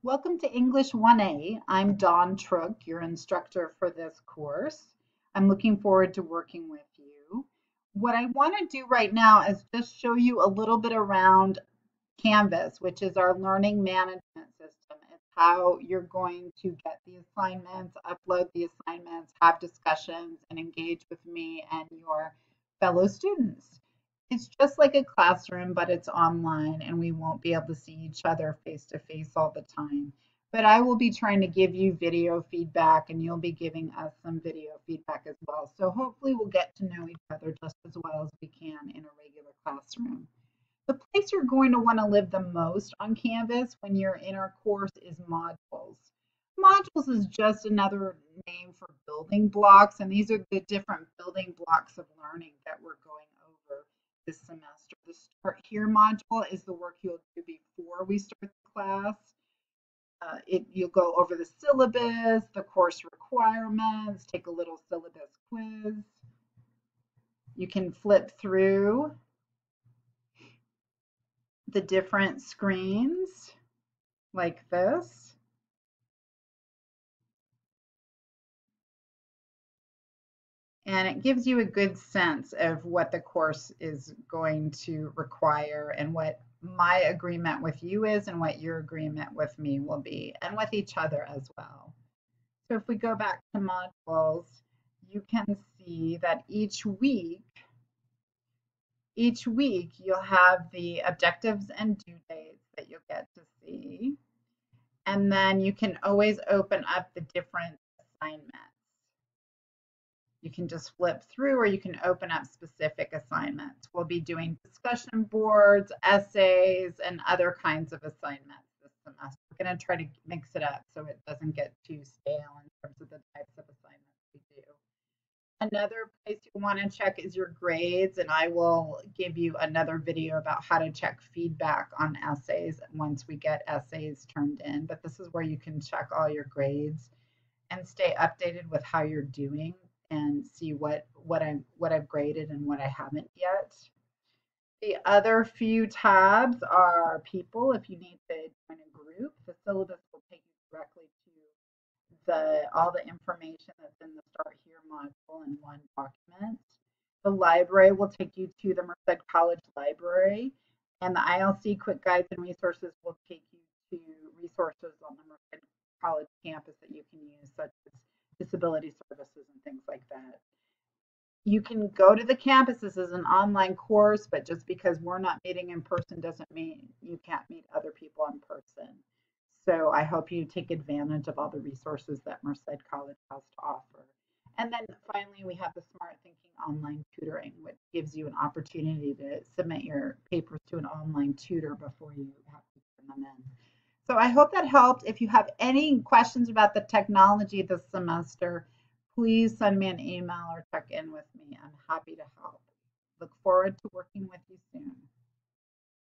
Welcome to English 1A. I'm Dawn Trook, your instructor for this course. I'm looking forward to working with you. What I want to do right now is just show you a little bit around Canvas, which is our learning management system. It's how you're going to get the assignments, upload the assignments, have discussions, and engage with me and your fellow students. It's just like a classroom, but it's online, and we won't be able to see each other face to face all the time. But I will be trying to give you video feedback, and you'll be giving us some video feedback as well. So hopefully, we'll get to know each other just as well as we can in a regular classroom. The place you're going to want to live the most on Canvas when you're in our course is modules. Modules is just another name for building blocks, and these are the different building blocks of learning that we're going over this semester. The Start Here module is the work you'll do before we start the class. You'll go over the syllabus, the course requirements, take a little syllabus quiz. You can flip through the different screens like this. And it gives you a good sense of what the course is going to require and what my agreement with you is and what your agreement with me will be and with each other as well. So if we go back to modules, you can see that each week you'll have the objectives and due dates that you'll get to see. And then you can always open up the different assignments. You can just flip through or you can open up specific assignments. We'll be doing discussion boards, essays, and other kinds of assignments this semester. We're going to try to mix it up so it doesn't get too stale in terms of the types of assignments we do. Another place you want to check is your grades, and I will give you another video about how to check feedback on essays once we get essays turned in. But this is where you can check all your grades and stay updated with how you're doing and see what I've graded and what I haven't yet. The other few tabs are people. If you need to join a group, the syllabus will take you directly to all the information that's in the Start Here module in one document. The library will take you to the Merced College Library, and the ILC Quick Guides and Resources will take you to resources on the Merced College campus that you can use, such as disability services and things like that. You can go to the campus. This is an online course, but just because we're not meeting in person doesn't mean you can't meet other people in person. So I hope you take advantage of all the resources that Merced College has to offer. And then finally, we have the Smart Thinking Online Tutoring, which gives you an opportunity to submit your papers to an online tutor before you have to turn them in. So I hope that helped. If you have any questions about the technology this semester, please send me an email or check in with me. I'm happy to help. Look forward to working with you soon.